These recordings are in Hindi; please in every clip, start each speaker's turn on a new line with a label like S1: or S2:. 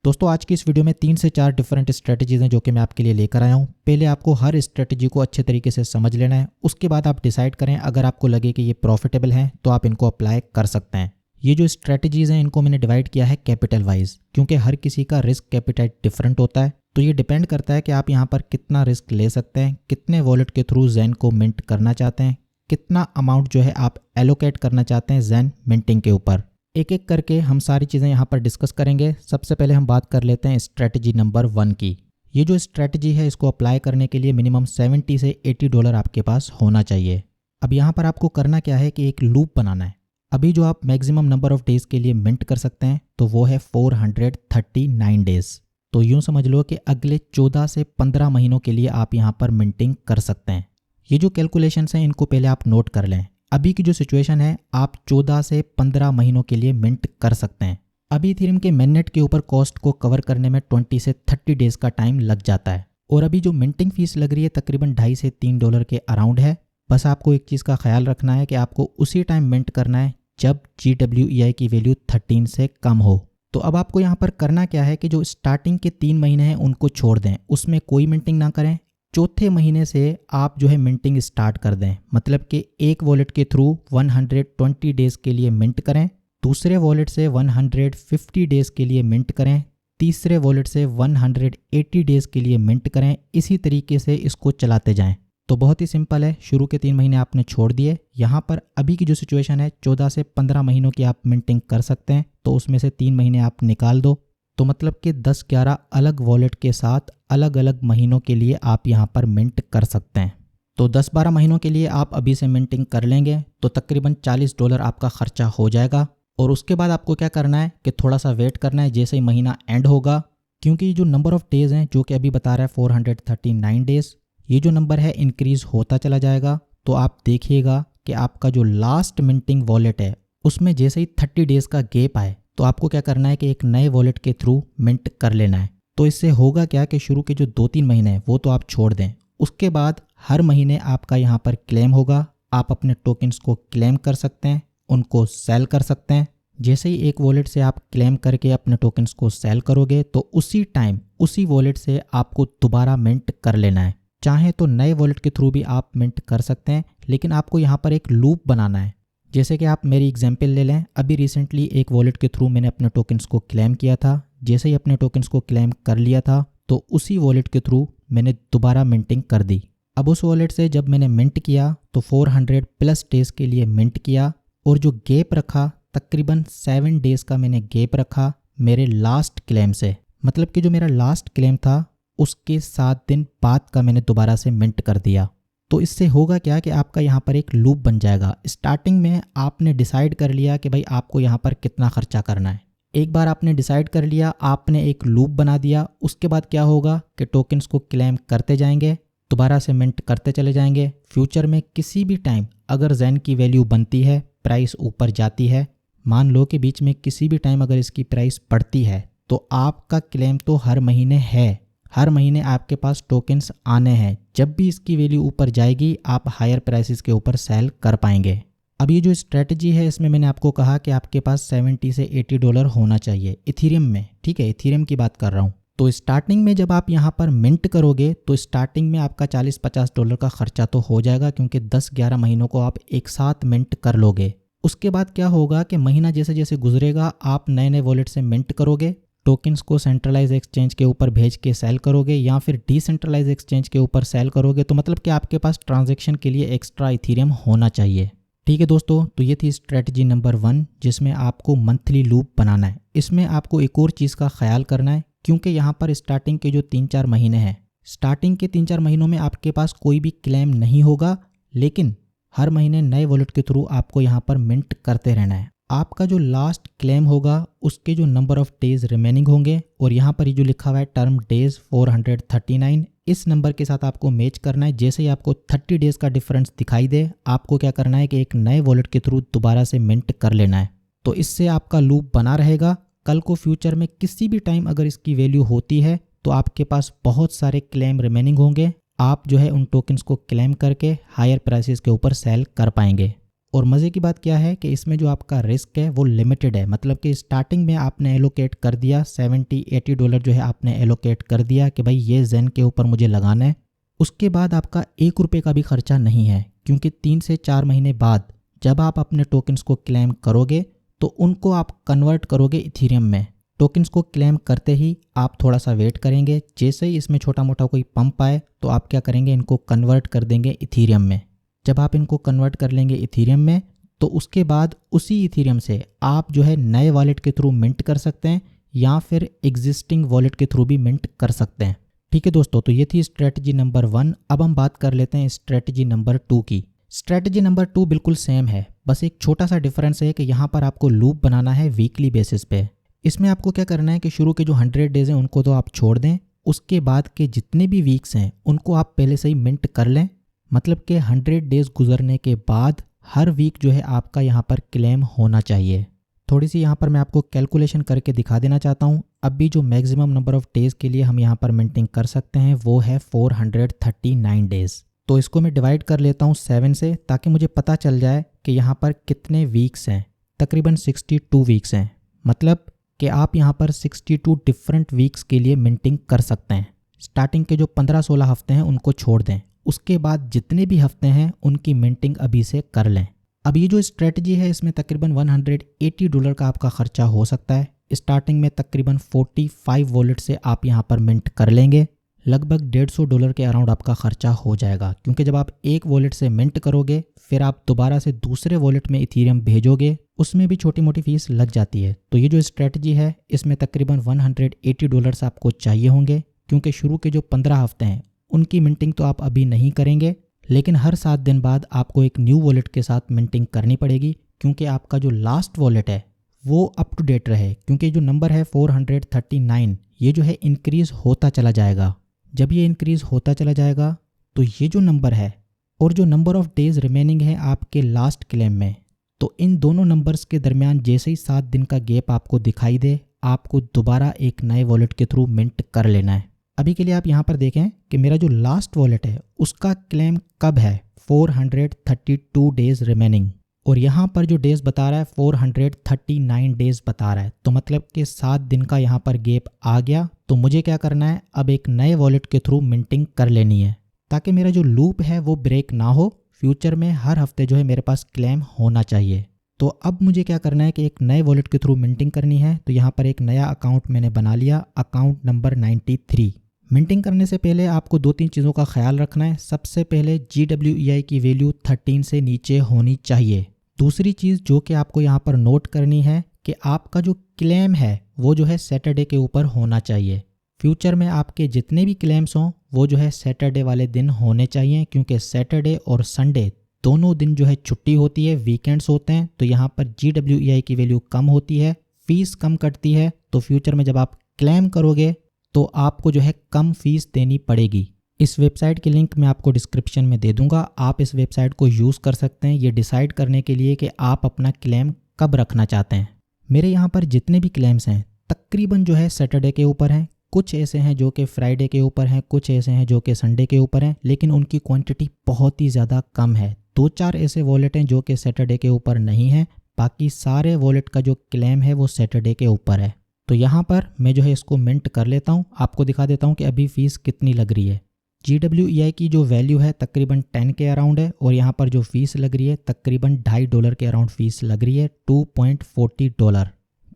S1: दोस्तों आज की इस वीडियो में 3 से 4 डिफरेंट स्ट्रेटजीज हैं जो कि मैं आपके लिए लेकर आया हूं। पहले आपको हर स्ट्रेटजी को अच्छे तरीके से समझ लेना है, उसके बाद आप डिसाइड करें अगर आपको लगे कि ये प्रॉफिटेबल हैं तो आप इनको अप्लाई कर सकते हैं। ये जो स्ट्रेटजीज हैं इनको मैंने डिवाइड किया है कैपिटल वाइज, क्योंकि हर किसी का रिस्क कैपिटाइट डिफरेंट होता है। तो ये डिपेंड करता है कि आप यहाँ पर कितना रिस्क ले सकते हैं, कितने वॉलेट के थ्रू जैन को मिंट करना चाहते हैं, कितना अमाउंट जो है आप एलोकेट करना चाहते हैं जैन मिंटिंग के ऊपर। एक एक करके हम सारी चीज़ें यहाँ पर डिस्कस करेंगे। सबसे पहले हम बात कर लेते हैं स्ट्रेटजी नंबर 1 की। ये जो स्ट्रेटजी है इसको अप्लाई करने के लिए मिनिमम $70 से $80 आपके पास होना चाहिए। अब यहाँ पर आपको करना क्या है कि एक लूप बनाना है। अभी जो आप मैक्सिमम नंबर ऑफ डेज़ के लिए मिंट कर सकते हैं तो वो है 439 डेज़। तो यूँ समझ लो कि अगले 14 से 15 महीनों के लिए आप यहाँ पर मिंटिंग कर सकते हैं। ये जो कैलकुलेशंस हैं इनको पहले आप नोट कर लें। अभी की जो सिचुएशन है आप 14 से 15 महीनों के लिए मिंट कर सकते हैं। अभी इथेरियम के मेननेट के ऊपर कॉस्ट को कवर करने में 20 से 30 डेज़ का टाइम लग जाता है और अभी जो मिंटिंग फीस लग रही है तकरीबन $2.5 से $3 के अराउंड है। बस आपको एक चीज़ का ख्याल रखना है कि आपको उसी टाइम मिंट करना है जब GWEI की वैल्यू 13 से कम हो। तो अब आपको यहाँ पर करना क्या है कि जो स्टार्टिंग के 3 महीने हैं उनको छोड़ दें, उसमें कोई मिंटिंग ना करें। चौथे महीने से आप जो है मिंटिंग स्टार्ट कर दें, मतलब कि एक वॉलेट के थ्रू 120 डेज़ के लिए मिंट करें, दूसरे वॉलेट से 150 डेज़ के लिए मिंट करें, तीसरे वॉलेट से 180 डेज़ के लिए मिंट करें। इसी तरीके से इसको चलाते जाएं। तो बहुत ही सिंपल है, शुरू के 3 महीने आपने छोड़ दिए। यहाँ पर अभी की जो सिचुएशन है 14 से 15 महीनों की आप मिंटिंग कर सकते हैं, तो उसमें से 3 महीने आप निकाल दो। तो मतलब कि 10-11 अलग वॉलेट के साथ अलग अलग महीनों के लिए आप यहाँ पर मिंट कर सकते हैं। तो 10-12 महीनों के लिए आप अभी से मिंटिंग कर लेंगे तो तकरीबन $40 आपका खर्चा हो जाएगा। और उसके बाद आपको क्या करना है कि थोड़ा सा वेट करना है जैसे ही महीना एंड होगा, क्योंकि जो नंबर ऑफ डेज़ हैं जो कि अभी बता रहा है 439 डेज़, ये जो नंबर है इंक्रीज़ होता चला जाएगा। तो आप देखिएगा कि आपका जो लास्ट मिंटिंग वॉलेट है उसमें जैसे ही 30 डेज़ का गैप आए तो आपको क्या करना है कि एक नए वॉलेट के थ्रू मिंट कर लेना है। तो इससे होगा क्या कि शुरू के जो 2-3 महीने हैं वो तो आप छोड़ दें, उसके बाद हर महीने आपका यहाँ पर क्लेम होगा। आप अपने टोकन्स को क्लेम कर सकते हैं, उनको सेल कर सकते हैं। जैसे ही एक वॉलेट से आप क्लेम करके अपने टोकन्स को सेल करोगे तो उसी टाइम उसी वॉलेट से आपको दोबारा मिंट कर लेना है। चाहे तो नए वॉलेट के थ्रू भी आप मिंट कर सकते हैं, लेकिन आपको यहाँ पर एक लूप बनाना है। जैसे कि आप मेरी एग्जांपल ले लें, अभी रिसेंटली एक वॉलेट के थ्रू मैंने अपने टोकन्स को क्लेम किया था। जैसे ही अपने टोकन्स को क्लेम कर लिया था तो उसी वॉलेट के थ्रू मैंने दोबारा मिंटिंग कर दी। अब उस वॉलेट से जब मैंने मिंट किया तो 400+ डेज़ के लिए मिंट किया और जो गैप रखा तकरीबन 7 डेज़ का मैंने गैप रखा मेरे लास्ट क्लेम से, मतलब कि जो मेरा लास्ट क्लेम था उसके 7 दिन बाद का मैंने दोबारा से मिंट कर दिया। तो इससे होगा क्या कि आपका यहाँ पर एक लूप बन जाएगा। स्टार्टिंग में आपने डिसाइड कर लिया कि भाई आपको यहाँ पर कितना खर्चा करना है। एक बार आपने डिसाइड कर लिया, आपने एक लूप बना दिया। उसके बाद क्या होगा कि टोकन्स को क्लेम करते जाएंगे, दोबारा से मिंट करते चले जाएंगे। फ्यूचर में किसी भी टाइम अगर जैन की वैल्यू बनती है, प्राइस ऊपर जाती है, मान लो कि बीच में किसी भी टाइम अगर इसकी प्राइस बढ़ती है तो आपका क्लेम तो हर महीने है, हर महीने आपके पास टोकन्स आने हैं। जब भी इसकी वैल्यू ऊपर जाएगी आप हायर प्राइसेस के ऊपर सेल कर पाएंगे। अब ये जो स्ट्रेटजी है इसमें मैंने आपको कहा कि आपके पास $70 से $80 होना चाहिए इथेरियम में, ठीक है, इथेरियम की बात कर रहा हूँ। तो स्टार्टिंग में जब आप यहाँ पर मिंट करोगे तो स्टार्टिंग में आपका $40-50 का खर्चा तो हो जाएगा, क्योंकि 10-11 महीनों को आप एक साथ मिंट कर लोगे। उसके बाद क्या होगा कि महीना जैसे जैसे गुजरेगा आप नए नए वॉलेट से मिंट करोगे, टोकन्स को सेंट्रलाइज एक्सचेंज के ऊपर भेज के सेल करोगे या फिर डिसेंट्रलाइज एक्सचेंज के ऊपर सेल करोगे। तो मतलब कि आपके पास ट्रांजैक्शन के लिए एक्स्ट्रा इथेरियम होना चाहिए। ठीक है दोस्तों, तो ये थी स्ट्रेटजी नंबर 1 जिसमें आपको मंथली लूप बनाना है। इसमें आपको एक और चीज़ का ख्याल करना है, क्योंकि यहाँ पर स्टार्टिंग के जो 3-4 महीने हैं, स्टार्टिंग के 3-4 महीनों में आपके पास कोई भी क्लेम नहीं होगा, लेकिन हर महीने नए वॉलेट के थ्रू आपको यहाँ पर मिंट करते रहना है। आपका जो लास्ट क्लेम होगा उसके जो नंबर ऑफ डेज़ रिमेनिंग होंगे, और यहाँ पर ये जो लिखा हुआ है टर्म डेज़ 439, इस नंबर के साथ आपको मैच करना है। जैसे ही आपको 30 डेज़ का डिफरेंस दिखाई दे आपको क्या करना है कि एक नए वॉलेट के थ्रू दोबारा से मिंट कर लेना है। तो इससे आपका लूप बना रहेगा। कल को फ्यूचर में किसी भी टाइम अगर इसकी वैल्यू होती है तो आपके पास बहुत सारे क्लेम रिमेनिंग होंगे। आप जो है उन टोकन्स को क्लेम करके हायर प्राइसेस के ऊपर सेल कर पाएंगे। और मज़े की बात क्या है कि इसमें जो आपका रिस्क है वो लिमिटेड है, मतलब कि स्टार्टिंग में आपने एलोकेट कर दिया $70-80 जो है आपने एलोकेट कर दिया कि भाई ये जेन के ऊपर मुझे लगाना है। उसके बाद आपका 1 रुपये का भी खर्चा नहीं है, क्योंकि 3 से 4 महीने बाद जब आप अपने टोकन्स को क्लेम करोगे तो उनको आप कन्वर्ट करोगे इथीरियम में। टोकन्स को क्लेम करते ही आप थोड़ा सा वेट करेंगे, जैसे ही इसमें छोटा मोटा कोई पंप आए तो आप क्या करेंगे, इनको कन्वर्ट कर देंगे इथीरियम में। जब आप इनको कन्वर्ट कर लेंगे इथीरियम में तो उसके बाद उसी इथीरियम से आप जो है नए वॉलेट के थ्रू मिंट कर सकते हैं या फिर एग्जिस्टिंग वॉलेट के थ्रू भी मिंट कर सकते हैं। ठीक है दोस्तों, तो ये थी स्ट्रेटजी नंबर 1। अब हम बात कर लेते हैं स्ट्रेटजी नंबर 2 की। स्ट्रेटजी नंबर 2 बिल्कुल सेम है, बस एक छोटा सा डिफरेंस है कि यहाँ पर आपको लूप बनाना है वीकली बेसिस पे। इसमें आपको क्या करना है कि शुरू के जो 100 डेज हैं उनको तो आप छोड़ दें, उसके बाद के जितने भी वीक्स हैं उनको आप पहले से ही मिंट कर लें। मतलब कि 100 डेज गुजरने के बाद हर वीक जो है आपका यहाँ पर क्लेम होना चाहिए। थोड़ी सी यहाँ पर मैं आपको कैलकुलेशन करके दिखा देना चाहता हूँ। अभी जो मैक्सिमम नंबर ऑफ डेज़ के लिए हम यहाँ पर मिंटिंग कर सकते हैं वो है 439 डेज़। तो इसको मैं डिवाइड कर लेता हूँ 7 से, ताकि मुझे पता चल जाए कि यहाँ पर कितने वीक्स हैं। तकरीबन 62 वीक्स हैं, मतलब कि आप यहाँ पर 62 डिफरेंट वीक्स के लिए मिंटिंग कर सकते हैं। स्टार्टिंग के जो 15-16 हफ्ते हैं उनको छोड़ दें, उसके बाद जितने भी हफ्ते हैं उनकी मिंटिंग अभी से कर लें। अब ये जो स्ट्रेटजी है इसमें तकरीबन $180 का आपका खर्चा हो सकता है। स्टार्टिंग में तकरीबन 45 वॉलेट से आप यहाँ पर मिंट कर लेंगे, लगभग $150 के अराउंड आपका खर्चा हो जाएगा, क्योंकि जब आप एक वॉलेट से मिंट करोगे फिर आप दोबारा से दूसरे वॉलेट में इथीरियम भेजोगे, उसमें भी छोटी मोटी फीस लग जाती है। तो ये जो स्ट्रेटजी है इसमें तकरीबन $180 आपको चाहिए होंगे, क्योंकि शुरू के जो 15 हफ्ते हैं उनकी मिंटिंग तो आप अभी नहीं करेंगे, लेकिन हर 7 दिन बाद आपको एक न्यू वॉलेट के साथ मिंटिंग करनी पड़ेगी, क्योंकि आपका जो लास्ट वॉलेट है वो अप टू डेट रहे। क्योंकि जो नंबर है 439 ये जो है इंक्रीज़ होता चला जाएगा। जब ये इंक्रीज़ होता चला जाएगा तो ये जो नंबर है और जो नंबर ऑफ डेज़ रिमेनिंग है आपके लास्ट क्लेम में, तो इन दोनों नंबर्स के दरमियान जैसे ही 7 दिन का गैप आपको दिखाई दे, आपको दोबारा एक नए वॉलेट के थ्रू मिंट कर लेना है। अभी के लिए आप यहाँ पर देखें कि मेरा जो लास्ट वॉलेट है उसका क्लेम कब है, 432 डेज़ रिमेनिंग, और यहाँ पर जो डेज़ बता रहा है 439 डेज़ बता रहा है। तो मतलब कि 7 दिन का यहाँ पर गैप आ गया। तो मुझे क्या करना है, अब एक नए वॉलेट के थ्रू मिंटिंग कर लेनी है, ताकि मेरा जो लूप है वो ब्रेक ना हो। फ्यूचर में हर हफ्ते जो है मेरे पास क्लेम होना चाहिए। तो अब मुझे क्या करना है कि एक नए वॉलेट के थ्रू मिंटिंग करनी है। तो यहाँ पर एक नया अकाउंट मैंने बना लिया, अकाउंट नंबर 93। मिंटिंग करने से पहले आपको 2-3 चीज़ों का ख्याल रखना है। सबसे पहले GWEI की वैल्यू 13 से नीचे होनी चाहिए। दूसरी चीज़ जो कि आपको यहाँ पर नोट करनी है कि आपका जो क्लेम है वो जो है सैटरडे के ऊपर होना चाहिए। फ्यूचर में आपके जितने भी क्लेम्स हों वो जो है सैटरडे वाले दिन होने चाहिए, क्योंकि सैटरडे और संडे दोनों दिन जो है छुट्टी होती है, वीकेंड्स होते हैं। तो यहाँ पर GWEI की वैल्यू कम होती है, फीस कम कटती है। तो फ्यूचर में जब आप क्लेम करोगे तो आपको जो है कम फीस देनी पड़ेगी। इस वेबसाइट की लिंक मैं आपको डिस्क्रिप्शन में दे दूंगा, आप इस वेबसाइट को यूज़ कर सकते हैं ये डिसाइड करने के लिए कि आप अपना क्लेम कब रखना चाहते हैं। मेरे यहाँ पर जितने भी क्लेम्स हैं तकरीबन जो है सैटरडे के ऊपर हैं, कुछ ऐसे हैं जो कि फ्राइडे के ऊपर हैं, कुछ ऐसे हैं जो कि संडे के ऊपर हैं, लेकिन उनकी क्वांटिटी बहुत ही ज़्यादा कम है। 2-4 ऐसे वॉलेट हैं जो कि सैटरडे के ऊपर नहीं है, बाकी सारे वॉलेट का जो क्लेम है वो सैटरडे के ऊपर है। तो यहाँ पर मैं जो है इसको मिंट कर लेता हूँ, आपको दिखा देता हूँ कि अभी फ़ीस कितनी लग रही है। GWEI की जो वैल्यू है तकरीबन 10 के अराउंड है, और यहाँ पर जो फ़ीस लग रही है तकरीबन $2.5 के अराउंड फ़ीस लग रही है, $2.40।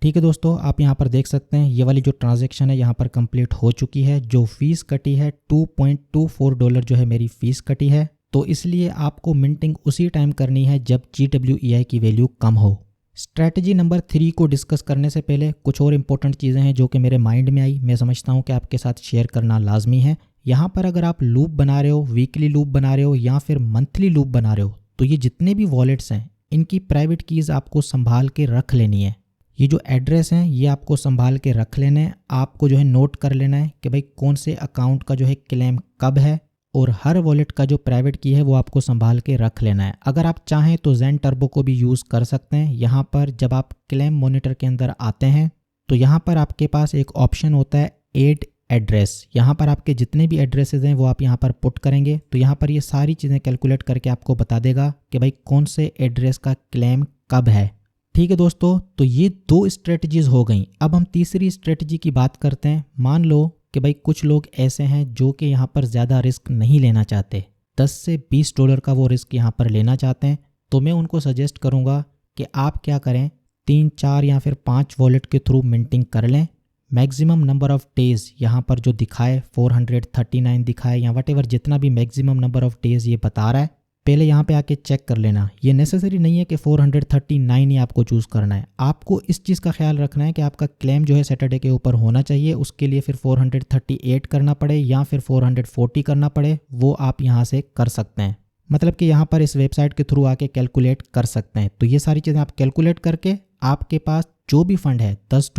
S1: ठीक है दोस्तों, आप यहाँ पर देख सकते हैं ये वाली जो ट्रांजैक्शन है यहाँ पर कंप्लीट हो चुकी है। जो फ़ीस कटी है $2.24 जो है मेरी फ़ीस कटी है। तो इसलिए आपको मिंटिंग उसी टाइम करनी है जब GWEI की वैल्यू कम हो। स्ट्रैटेजी नंबर 3 को डिस्कस करने से पहले कुछ और इंपॉर्टेंट चीज़ें हैं जो कि मेरे माइंड में आई, मैं समझता हूँ कि आपके साथ शेयर करना लाजमी है। यहाँ पर अगर आप लूप बना रहे हो, वीकली लूप बना रहे हो या फिर मंथली लूप बना रहे हो, तो ये जितने भी वॉलेट्स हैं इनकी प्राइवेट कीज़ आपको संभाल के रख लेनी है। ये जो एड्रेस हैं ये आपको संभाल के रख लेना है। आपको जो है नोट कर लेना है कि भाई कौन से अकाउंट का जो है क्लेम कब है, और हर वॉलेट का जो प्राइवेट की है वो आपको संभाल के रख लेना है। अगर आप चाहें तो ज़ेन टर्बो को भी यूज़ कर सकते हैं। यहाँ पर जब आप क्लेम मॉनिटर के अंदर आते हैं तो यहाँ पर आपके पास एक ऑप्शन होता है ऐड एड्रेस। यहाँ पर आपके जितने भी एड्रेसेस हैं वो आप यहाँ पर पुट करेंगे तो यहाँ पर ये सारी चीज़ें कैलकुलेट करके आपको बता देगा कि भाई कौन से एड्रेस का क्लेम कब है। ठीक है दोस्तों, तो ये 2 स्ट्रेटजीज हो गई। अब हम तीसरी स्ट्रेटजी की बात करते हैं। मान लो कि भाई कुछ लोग ऐसे हैं जो कि यहाँ पर ज़्यादा रिस्क नहीं लेना चाहते, $10 से $20 का वो रिस्क यहाँ पर लेना चाहते हैं। तो मैं उनको सजेस्ट करूँगा कि आप क्या करें, 3, 4 या फिर 5 वॉलेट के थ्रू मिंटिंग कर लें। मैक्सिमम नंबर ऑफ़ डेज़ यहाँ पर जो दिखाए 439 दिखाए या वट एवर, जितना भी मैक्सिमम नंबर ऑफ़ डेज़ ये बता रहा है, पहले यहाँ पे आके चेक कर लेना। ये नेसेसरी नहीं है कि 439 ही आपको चूज़ करना है। आपको इस चीज़ का ख्याल रखना है कि आपका क्लेम जो है सैटरडे के ऊपर होना चाहिए। उसके लिए फिर 438 करना पड़े या फिर 440 करना पड़े, वो आप यहाँ से कर सकते हैं। मतलब कि यहाँ पर इस वेबसाइट के थ्रू आके कैलकुलेट कर सकते हैं। तो ये सारी चीज़ें आप कैलकुलेट करके आपके पास जो भी फंड है, $10,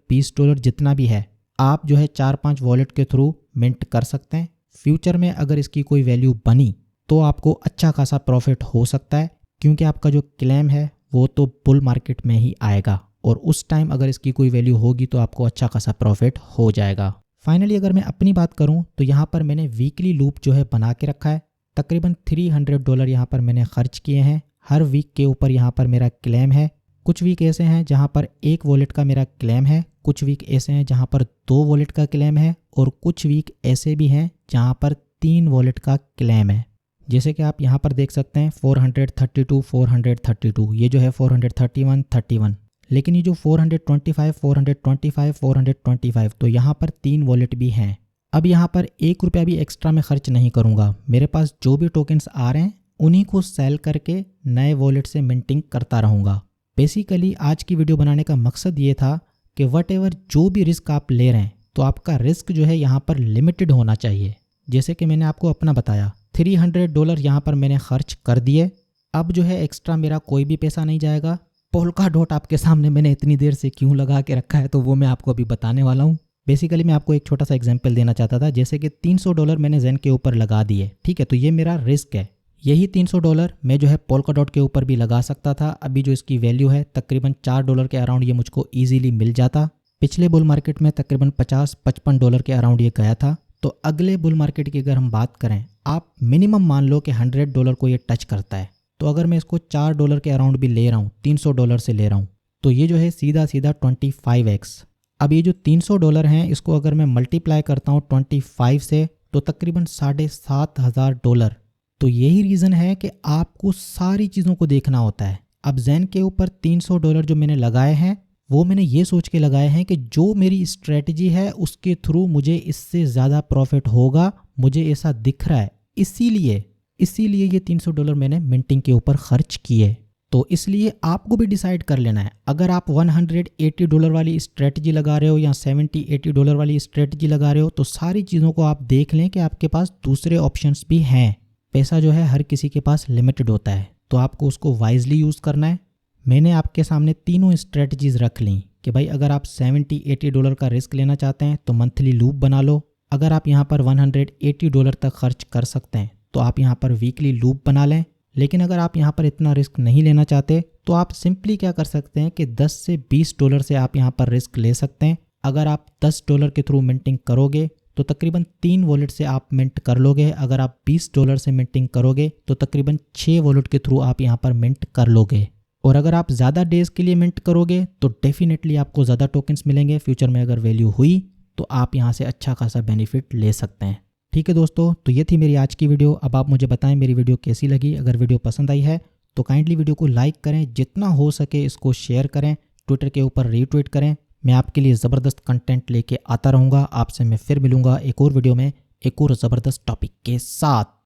S1: $20 जितना भी है, आप जो है 4-5 वॉलेट के थ्रू मिंट कर सकते हैं। फ्यूचर में अगर इसकी कोई वैल्यू बनी तो आपको अच्छा खासा प्रॉफिट हो सकता है, क्योंकि आपका जो क्लेम है वो तो बुल मार्केट में ही आएगा और उस टाइम अगर इसकी कोई वैल्यू होगी तो आपको अच्छा खासा प्रॉफिट हो जाएगा। फाइनली अगर मैं अपनी बात करूं तो यहाँ पर मैंने वीकली लूप जो है बना के रखा है। तकरीबन $300 यहाँ पर मैंने खर्च किए हैं। हर वीक के ऊपर यहाँ पर मेरा क्लेम है। कुछ वीक ऐसे हैं जहाँ पर 1 वॉलेट का मेरा क्लेम है, कुछ वीक ऐसे हैं जहाँ पर 2 वॉलेट का क्लेम है और कुछ वीक ऐसे भी हैं जहाँ पर 3 वॉलेट का क्लेम है। जैसे कि आप यहाँ पर देख सकते हैं 432, 432, ये जो है 431, 31, लेकिन ये जो 425, 425, 425, तो यहाँ पर 3 वॉलेट भी हैं। अब यहाँ पर ₹1 भी एक्स्ट्रा मैं खर्च नहीं करूँगा। मेरे पास जो भी टोकन्स आ रहे हैं उन्हीं को सेल करके नए वॉलेट से मिंटिंग करता रहूँगा। बेसिकली आज की वीडियो बनाने का मकसद ये था कि वट एवर जो भी रिस्क आप ले रहे हैं तो आपका रिस्क जो है यहाँ पर लिमिटेड होना चाहिए। जैसे कि मैंने आपको अपना बताया, $300 यहाँ पर मैंने खर्च कर दिए। अब जो है एक्स्ट्रा मेरा कोई भी पैसा नहीं जाएगा। पोल्का डॉट आपके सामने मैंने इतनी देर से क्यों लगा के रखा है तो वो मैं आपको अभी बताने वाला हूँ। बेसिकली मैं आपको एक छोटा सा एग्जांपल देना चाहता था। जैसे कि $300 मैंने ज़ेन के ऊपर लगा दिए, ठीक है, तो ये मेरा रिस्क है। यही $300 मैं जो है पोल्का डॉट के ऊपर भी लगा सकता था। अभी जो इसकी वैल्यू है तकरीबन $4 के अराउंड ये मुझको ईजीली मिल जाता। पिछले बुल मार्केट में तकरीबन $50-55 के अराउंड ये गया था। तो अगले बुल मार्केट की अगर हम बात करें, आप मिनिमम मान लो कि $100 को ये टच करता है। तो अगर मैं इसको $4 के अराउंड भी ले रहा हूँ, $300 से ले रहा हूँ, तो ये जो है सीधा सीधा 25x। अब ये जो $300 हैं इसको अगर मैं मल्टीप्लाई करता हूँ 25 से तो तकरीबन $7,500। तो यही रीज़न है कि आपको सारी चीज़ों को देखना होता है। अब ज़ेन के ऊपर $300 जो मैंने लगाए हैं वो मैंने ये सोच के लगाए हैं कि जो मेरी स्ट्रेटजी है उसके थ्रू मुझे इससे ज़्यादा प्रॉफिट होगा, मुझे ऐसा दिख रहा है, इसीलिए ये $300 मैंने मिंटिंग के ऊपर खर्च किए। तो इसलिए आपको भी डिसाइड कर लेना है। अगर आप $180 वाली स्ट्रेटजी लगा रहे हो या $70-80 वाली स्ट्रेटजी लगा रहे हो तो सारी चीज़ों को आप देख लें कि आपके पास दूसरे ऑप्शंस भी हैं। पैसा जो है हर किसी के पास लिमिटेड होता है, तो आपको उसको वाइजली यूज़ करना है। मैंने आपके सामने तीनों स्ट्रेटजीज़ रख ली कि भाई अगर आप $70-80 का रिस्क लेना चाहते हैं तो मंथली लूप बना लो। अगर आप यहाँ पर $180 तक खर्च कर सकते हैं तो आप यहाँ पर वीकली लूप बना लें। लेकिन अगर आप यहाँ पर इतना रिस्क नहीं लेना चाहते तो आप सिंपली क्या कर सकते हैं कि $10 से $20 से आप यहाँ पर रिस्क ले सकते हैं। अगर आप $10 के थ्रू मिंटिंग करोगे तो तकरीबन 3 वॉलेट से आप मिंट कर लोगे। अगर आप $20 से मिंटिंग करोगे तो तकरीबन 6 वॉलेट के थ्रू आप यहाँ पर मिंट कर लोगे। और अगर आप ज़्यादा डेज़ के लिए मिंट करोगे तो डेफिनेटली आपको ज़्यादा टोकन्स मिलेंगे। फ्यूचर में अगर वैल्यू हुई तो आप यहाँ से अच्छा खासा बेनिफिट ले सकते हैं। ठीक है दोस्तों, तो ये थी मेरी आज की वीडियो। अब आप मुझे बताएं मेरी वीडियो कैसी लगी। अगर वीडियो पसंद आई है तो काइंडली वीडियो को लाइक करें, जितना हो सके इसको शेयर करें, ट्विटर के ऊपर रीट्वीट करें। मैं आपके लिए ज़बरदस्त कंटेंट लेके आता रहूँगा। आपसे मैं फिर मिलूँगा एक और वीडियो में एक और ज़बरदस्त टॉपिक के साथ।